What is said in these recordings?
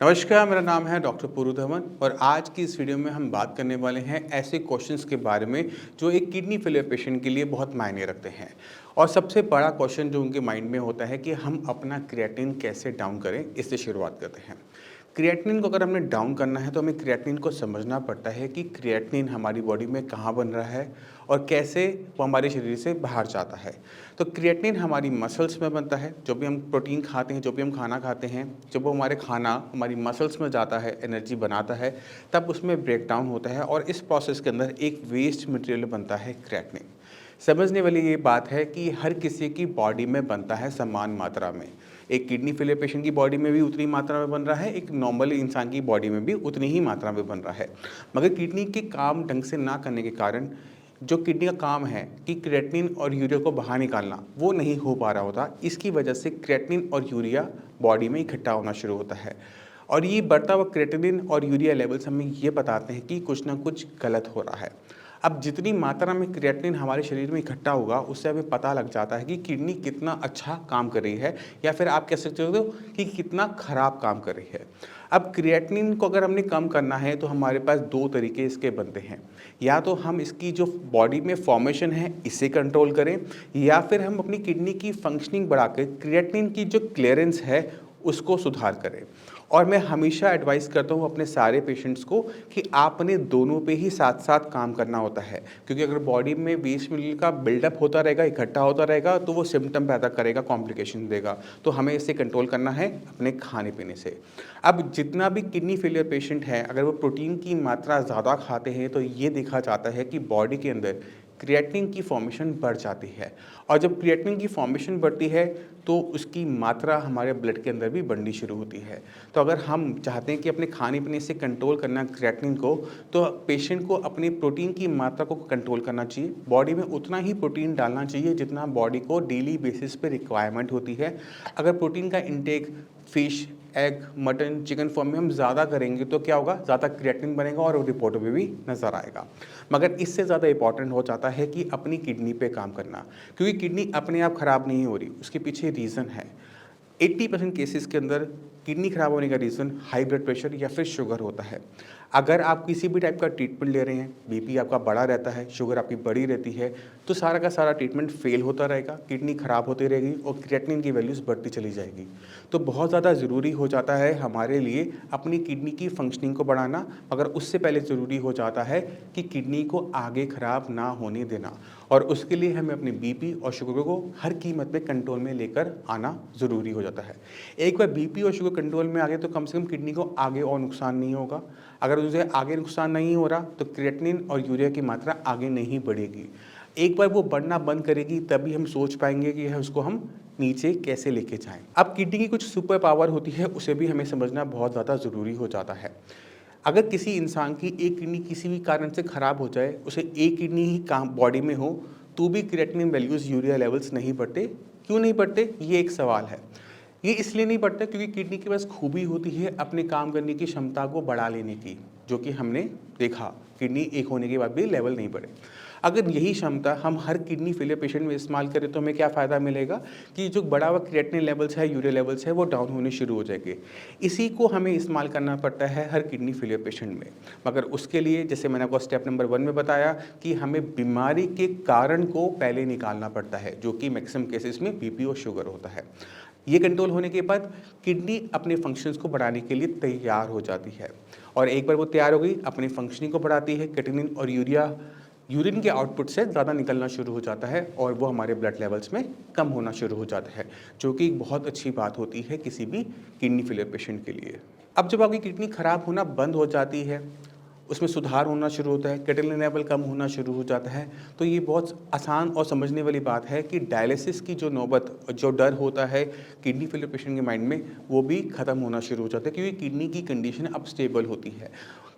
नमस्कार, मेरा नाम है डॉक्टर पूरू धवन और आज की इस वीडियो में हम बात करने वाले हैं ऐसे क्वेश्चंस के बारे में जो एक किडनी फेलियर पेशेंट के लिए बहुत मायने रखते हैं। और सबसे बड़ा क्वेश्चन जो उनके माइंड में होता है कि हम अपना क्रिएटिनिन कैसे डाउन करें, इससे शुरुआत करते हैं। क्रिएटिनिन को अगर हमने डाउन करना है तो हमें क्रिएटिनिन को समझना पड़ता है कि क्रिएटिनिन हमारी बॉडी में कहाँ बन रहा है और कैसे वो हमारे शरीर से बाहर जाता है। तो क्रिएटिनिन हमारी मसल्स में बनता है, जो भी हम प्रोटीन खाते हैं, जो भी हम खाना खाते हैं, जब वो हमारे खाना हमारी मसल्स में जाता है, एनर्जी बनाता है, तब उसमें ब्रेक डाउन होता है और इस प्रोसेस के अंदर एक वेस्ट मटेरियल बनता है क्रिएटिनिन। समझने वाली ये बात है कि हर किसी की बॉडी में बनता है समान मात्रा में। एक किडनी फेलियर पेशेंट की बॉडी में भी उतनी मात्रा में बन रहा है, एक नॉर्मल इंसान की बॉडी में भी उतनी ही मात्रा में बन रहा है। मगर किडनी के काम ढंग से ना करने के कारण जो किडनी का काम है कि क्रिएटिनिन और यूरिया को बाहर निकालना, वो नहीं हो पा रहा होता। इसकी वजह से क्रिएटिनिन और यूरिया बॉडी में इकट्ठा होना शुरू होता है और ये बढ़ता हुआ क्रिएटिनिन और यूरिया लेवल्स हमें ये बताते हैं कि कुछ ना कुछ गलत हो रहा है। अब जितनी मात्रा में क्रिएटिनिन हमारे शरीर में इकट्ठा होगा, उससे हमें पता लग जाता है कि किडनी कितना अच्छा काम कर रही है या फिर आप कह सकते हो कि कितना खराब काम कर रही है। अब क्रिएटिनिन को अगर हमने कम करना है तो हमारे पास दो तरीके इसके बनते हैं। या तो हम इसकी जो बॉडी में फॉर्मेशन है इसे कंट्रोल करें, या फिर हम अपनी किडनी की फंक्शनिंग बढ़ा के क्रिएटिनिन की जो क्लियरेंस है उसको सुधार करें। और मैं हमेशा एडवाइस करता हूँ अपने सारे पेशेंट्स को कि आपने दोनों पे ही साथ साथ काम करना होता है, क्योंकि अगर बॉडी में वेस्ट मटेरियल का बिल्डअप होता रहेगा, इकट्ठा होता रहेगा, तो वो सिम्टम पैदा करेगा, कॉम्प्लिकेशन देगा। तो हमें इसे कंट्रोल करना है अपने खाने पीने से। अब जितना भी किडनी फेलियर पेशेंट है, अगर वो प्रोटीन की मात्रा ज़्यादा खाते हैं तो ये देखा जाता है कि बॉडी के अंदर क्रिएटिनिन की फॉर्मेशन बढ़ जाती है। और जब क्रिएटिनिन की फॉर्मेशन बढ़ती है तो उसकी मात्रा हमारे ब्लड के अंदर भी बढ़नी शुरू होती है। तो अगर हम चाहते हैं कि अपने खाने पीने से कंट्रोल करना क्रिएटिनिन को, तो पेशेंट को अपनी प्रोटीन की मात्रा को कंट्रोल करना चाहिए। बॉडी में उतना ही प्रोटीन डालना चाहिए जितना बॉडी को डेली बेसिस पे रिक्वायरमेंट होती है। अगर प्रोटीन का intake fish, egg, mutton, chicken form में हम ज़्यादा करेंगे तो क्या होगा, ज़्यादा क्रिएटिनिन बनेगा और रिपोर्टों में भी नज़र आएगा। मगर इससे ज़्यादा इंपॉर्टेंट हो जाता है कि अपनी किडनी पे काम करना, क्योंकि किडनी अपने आप ख़राब नहीं हो रही, उसके पीछे रीज़न है। 80% केसेस के अंदर किडनी खराब होने का रीज़न हाई ब्लड प्रेशर या फिर शुगर होता है। अगर आप किसी भी टाइप का ट्रीटमेंट ले रहे हैं, बीपी आपका बढ़ा रहता है, शुगर आपकी बढ़ी रहती है, तो सारा का सारा ट्रीटमेंट फेल होता रहेगा, किडनी खराब होती रहेगी और क्रिएटिनिन की वैल्यूज़ बढ़ती चली जाएगी। तो बहुत ज़्यादा ज़रूरी हो जाता है हमारे लिए अपनी किडनी की फंक्शनिंग को बढ़ाना, मगर उससे पहले ज़रूरी हो जाता है कि किडनी को आगे खराब ना होने देना। और उसके लिए हमें अपने बीपी और शुगर को हर कीमत पे कंट्रोल में लेकर आना ज़रूरी हो जाता है। एक बार बीपी और शुगर कंट्रोल में आ गए तो कम से कम किडनी को आगे और नुकसान नहीं होगा। अगर उसे आगे नुकसान नहीं हो रहा तो क्रिएटिनिन और यूरिया की मात्रा आगे नहीं बढ़ेगी। एक बार वो बढ़ना बंद करेगी तभी हम सोच पाएंगे कि उसको हम नीचे कैसे लेके जाएं। अब किडनी की कुछ सुपर पावर होती है, उसे भी हमें समझना बहुत ज़्यादा ज़रूरी हो जाता है। अगर किसी इंसान की एक किडनी किसी भी कारण से ख़राब हो जाए, उसे एक किडनी ही काम बॉडी में हो, तो भी क्रिएटिनिन वैल्यूज़, यूरिया लेवल्स नहीं बढ़ते। क्यों नहीं बढ़ते, ये एक सवाल है। ये इसलिए नहीं बढ़ता क्योंकि किडनी के पास खूबी होती है अपने काम करने की क्षमता को बढ़ा लेने की, जो कि हमने देखा किडनी एक होने के बाद भी लेवल नहीं बढ़े। अगर यही क्षमता हम हर किडनी फेलियर पेशेंट में इस्तेमाल करें तो हमें क्या फ़ायदा मिलेगा कि जो बढ़ा हुआ क्रिएटिनिन लेवल्स है, यूरिया लेवल्स है, वो डाउन होने शुरू हो जाएंगे। इसी को हमें इस्तेमाल करना पड़ता है हर किडनी फेलियर पेशेंट में। मगर उसके लिए जैसे मैंने आपको स्टेप नंबर 1 में बताया कि हमें बीमारी के कारण को पहले निकालना पड़ता है, जो कि मैक्सिमम केसेस में बीपी और शुगर होता है। ये कंट्रोल होने के बाद किडनी अपने फंक्शंस को बढ़ाने के लिए तैयार हो जाती है और एक बार वो तैयार हो गई, अपनी फंक्शनिंग को बढ़ाती है। क्रिएटिनिन और यूरिया यूरिन के आउटपुट से ज़्यादा निकलना शुरू हो जाता है और वो हमारे ब्लड लेवल्स में कम होना शुरू हो जाता है, जो कि एक बहुत अच्छी बात होती है किसी भी किडनी फेलियर पेशेंट के लिए। अब जब आपकी किडनी खराब होना बंद हो जाती है, उसमें सुधार होना शुरू होता है, क्रिएटिनिन लेवल कम होना शुरू हो जाता है, तो ये बहुत आसान और समझने वाली बात है कि डायलिसिस की जो नौबत, जो डर होता है किडनी फेलियर पेशेंट के माइंड में, वो भी ख़त्म होना शुरू हो जाता है, क्योंकि किडनी की कंडीशन अब स्टेबल होती है।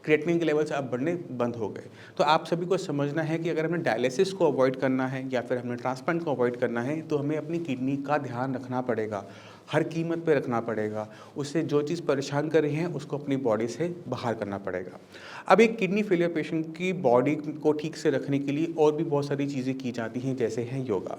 क्रिएटिनिन के लेवल्स अब बढ़ने बंद हो गए। तो आप सभी को समझना है कि अगर हमें डायलिसिस को अवॉइड करना है या फिर हमें ट्रांसप्लांट को अवॉइड करना है, तो हमें अपनी किडनी का ध्यान रखना पड़ेगा। हर कीमत पे रखना पड़ेगा। उसे जो चीज़ परेशान कर रही है उसको अपनी बॉडी से बाहर करना पड़ेगा। अब एक किडनी फेलियर पेशेंट की बॉडी को ठीक से रखने के लिए और भी बहुत सारी चीज़ें की जाती हैं, जैसे है योगा।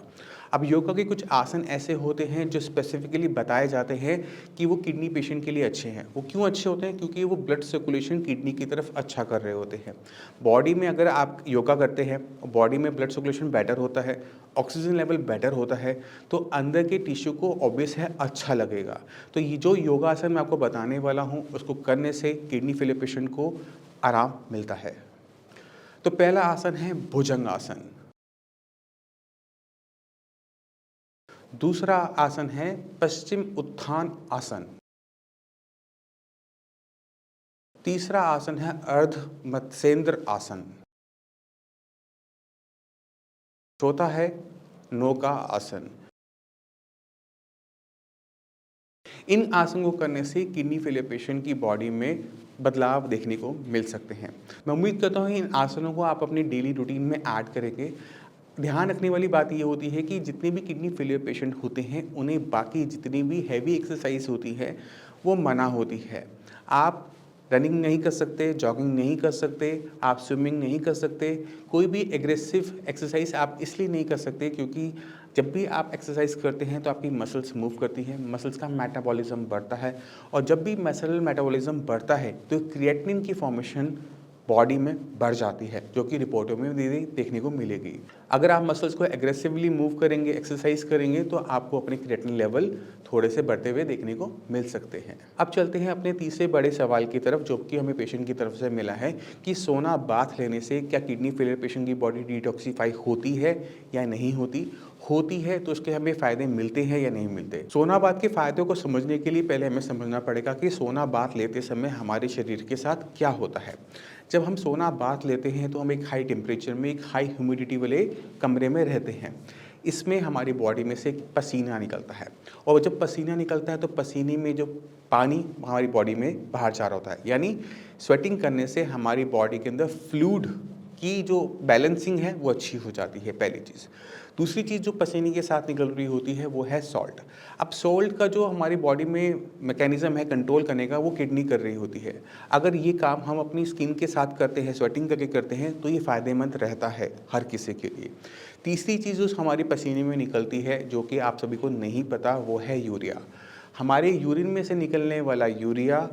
अब योगा के कुछ आसन ऐसे होते हैं जो स्पेसिफिकली बताए जाते हैं कि वो किडनी पेशेंट के लिए अच्छे हैं। वो क्यों अच्छे होते हैं? क्योंकि वो ब्लड सर्कुलेशन किडनी की तरफ अच्छा कर रहे होते हैं। बॉडी में अगर आप योगा करते हैं, बॉडी में ब्लड सर्कुलेशन बेटर होता है, ऑक्सीजन लेवल बेटर होता है, तो अंदर के टिश्यू को ऑब्वियस है अच्छा लगेगा। तो ये जो योगासन मैं आपको बताने वाला हूँ, उसको करने से किडनी फेलियर पेशेंट को आराम मिलता है। तो पहला आसन है भुजंग आसन। दूसरा आसन है पश्चिम उत्थान आसन। तीसरा आसन है अर्ध मत्स्येंद्र आसन। चौथा है नौका आसन। इन आसन को करने से किडनी फेलियर पेशेंट की बॉडी में बदलाव देखने को मिल सकते हैं। मैं उम्मीद करता हूँ इन आसनों को आप अपनी डेली रूटीन में ऐड करेंगे। ध्यान रखने वाली बात ये होती है कि जितने भी किडनी फेलियर पेशेंट होते हैं उन्हें बाकी जितनी भी हैवी एक्सरसाइज होती है वो मना होती है। आप रनिंग नहीं कर सकते, जॉगिंग नहीं कर सकते, आप स्विमिंग नहीं कर सकते, कोई भी एग्रेसिव एक्सरसाइज आप इसलिए नहीं कर सकते क्योंकि जब भी आप एक्सरसाइज करते हैं तो आपकी मसल्स मूव करती हैं, मसल्स का मेटाबॉलिज्म बढ़ता है और जब भी मसल मेटाबॉलिज्म बढ़ता है तो क्रिएटिनिन की फॉर्मेशन बॉडी में बढ़ जाती है, जो कि रिपोर्टों में देखने को मिलेगी। अगर आप मसल्स को एग्रेसिवली मूव करेंगे, एक्सरसाइज करेंगे, तो आपको अपने क्रिएटिनिन लेवल थोड़े से बढ़ते हुए देखने को मिल सकते हैं। अब चलते हैं अपने तीसरे बड़े सवाल की तरफ, जो कि हमें पेशेंट की तरफ से मिला है कि सोना बाथ लेने से क्या किडनी फेलियर पेशेंट की बॉडी डिटॉक्सिफाई होती है या नहीं होती? होती है तो उसके हमें फ़ायदे मिलते हैं या नहीं मिलते? सोना बाथ के फ़ायदों को समझने के लिए पहले हमें समझना पड़ेगा कि सोना बाथ लेते समय हमारे शरीर के साथ क्या होता है। जब हम सोना बाथ लेते हैं तो हम एक हाई टेम्परेचर में, एक हाई ह्यूमिडिटी वाले कमरे में रहते हैं। इसमें हमारी बॉडी में से पसीना निकलता है और जब पसीना निकलता है तो पसीने में जो पानी हमारी बॉडी में बाहर जा रहा होता है, यानी स्वेटिंग करने से हमारी बॉडी के अंदर फ्लूइड की जो बैलेंसिंग है वो अच्छी हो जाती है, पहली चीज़। दूसरी चीज़ जो पसीने के साथ निकल रही होती है वो है सॉल्ट। अब सॉल्ट का जो हमारी बॉडी में मैकेनिज़्म है कंट्रोल करने का, वो किडनी कर रही होती है। अगर ये काम हम अपनी स्किन के साथ करते हैं, स्वेटिंग करके करते हैं, तो ये फ़ायदेमंद रहता है हर किसी के लिए। तीसरी चीज़ जो हमारी पसीने में निकलती है, जो कि आप सभी को नहीं पता, वो है यूरिया। हमारे यूरिन में से निकलने वाला यूरिया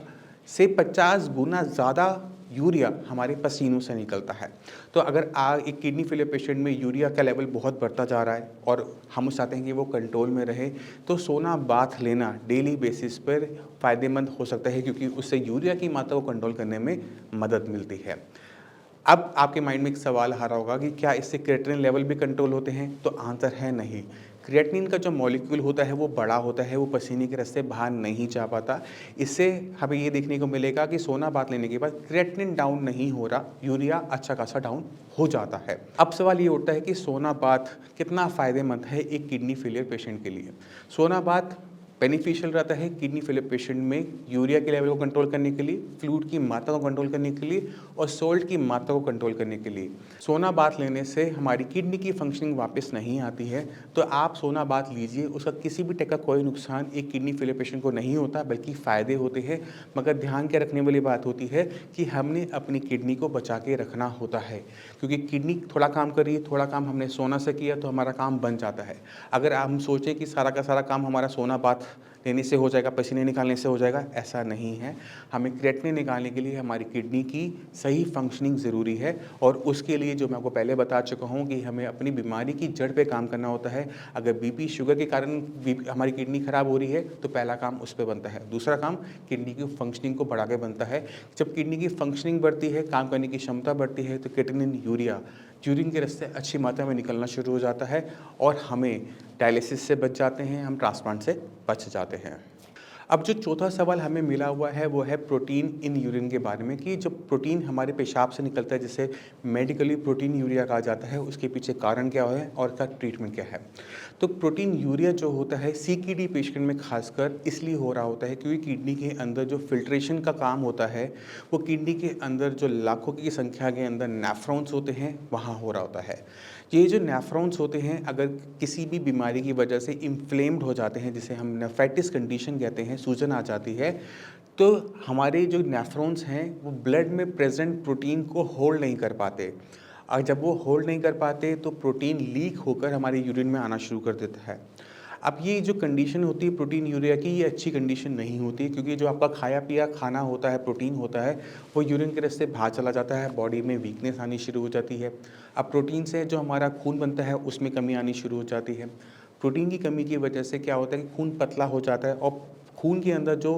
से 50 गुना ज़्यादा यूरिया हमारे पसीनों से निकलता है। तो अगर एक किडनी फेलियर पेशेंट में यूरिया का लेवल बहुत बढ़ता जा रहा है और हम चाहते हैं कि वो कंट्रोल में रहे, तो सोना बाथ लेना डेली बेसिस पर फ़ायदेमंद हो सकता है, क्योंकि उससे यूरिया की मात्रा को कंट्रोल करने में मदद मिलती है। अब आपके माइंड में एक सवाल आ रहा होगा कि क्या इससे क्रिएटिनिन लेवल भी कंट्रोल होते हैं? तो आंसर है नहीं। क्रिएटिनिन का जो मॉलिक्यूल होता है वो बड़ा होता है, वो पसीने के रास्ते बाहर नहीं जा पाता। इससे हमें ये देखने को मिलेगा कि सोना बाथ लेने के बाद क्रिएटिनिन डाउन नहीं हो रहा, यूरिया अच्छा खासा डाउन हो जाता है। अब सवाल ये उठता है कि सोना बाथ कितना फ़ायदेमंद है एक किडनी फेलियर पेशेंट के लिए? सोना बाथ बेनिफिशियल रहता है किडनी फेलियर पेशेंट में यूरिया के लेवल को कंट्रोल करने के लिए, फ्लूइड की मात्रा को कंट्रोल करने के लिए और सोल्ट की मात्रा को कंट्रोल करने के लिए। सोना बाथ लेने से हमारी किडनी की फंक्शनिंग वापस नहीं आती है, तो आप सोना बाथ लीजिए, उसका किसी भी टाइप का कोई नुकसान एक किडनी फेलियर पेशेंट को नहीं होता, बल्कि फ़ायदे होते हैं। मगर ध्यान के रखने वाली बात होती है कि हमने अपनी किडनी को बचा के रखना होता है, क्योंकि किडनी थोड़ा काम कर रही है, थोड़ा काम हमने सोना से किया तो हमारा काम बन जाता है। अगर हम सोचें कि सारा का सारा काम हमारा सोना बाथ लेने से हो जाएगा, पसीने निकालने से हो जाएगा, ऐसा नहीं है। हमें क्रिएटिनिन निकालने के लिए हमारी किडनी की सही फंक्शनिंग ज़रूरी है और उसके लिए जो मैं आपको पहले बता चुका हूँ कि हमें अपनी बीमारी की जड़ पे काम करना होता है। अगर बीपी शुगर के कारण हमारी किडनी ख़राब हो रही है तो पहला काम उस पर बनता है। दूसरा काम किडनी की फंक्शनिंग को बढ़ा के बनता है। जब किडनी की फंक्शनिंग बढ़ती है, काम करने की क्षमता बढ़ती है, तो क्रिएटिनिन यूरिया यूरिन के रास्ते अच्छी मात्रा में निकलना शुरू हो जाता है और हमें डायलिसिस से बच जाते हैं, हम ट्रांसप्लांट से बच जाते हैं। अब जो चौथा सवाल हमें मिला हुआ है वो है प्रोटीन इन यूरिन के बारे में, कि जो प्रोटीन हमारे पेशाब से निकलता है, जिसे मेडिकली प्रोटीन यूरिया कहा जाता है, उसके पीछे कारण क्या है और इसका ट्रीटमेंट क्या है। तो प्रोटीन यूरिया जो होता है सीकेडी पेशेंट में खासकर इसलिए हो रहा होता है क्योंकि किडनी के अंदर जो फिल्ट्रेशन का काम होता है वो किडनी के अंदर जो लाखों की संख्या के अंदर नेफ्रॉन्स होते हैं वहाँ हो रहा होता है। ये जो नेफ्रॉन्स होते हैं अगर किसी भी बीमारी की वजह से इन्फ्लेम्ड हो जाते हैं, जिसे हम नेफ्राइटिस कंडीशन कहते हैं, सूजन आ जाती है, तो हमारे जो नेफ्रॉन्स हैं वो ब्लड में प्रेजेंट प्रोटीन को होल्ड नहीं कर पाते। और जब वो होल्ड नहीं कर पाते तो प्रोटीन लीक होकर हमारे यूरिन में आना शुरू कर देता है। अब ये जो कंडीशन होती है प्रोटीन यूरिया की, ये अच्छी कंडीशन नहीं होती, क्योंकि जो आपका खाया पिया खाना होता है, प्रोटीन होता है, वो यूरिन के रास्ते बाहर चला जाता है, बॉडी में वीकनेस आनी शुरू हो जाती है। अब प्रोटीन से जो हमारा खून बनता है उसमें कमी आनी शुरू हो जाती है। प्रोटीन की कमी की वजह से क्या होता है कि खून पतला हो जाता है और खून के अंदर जो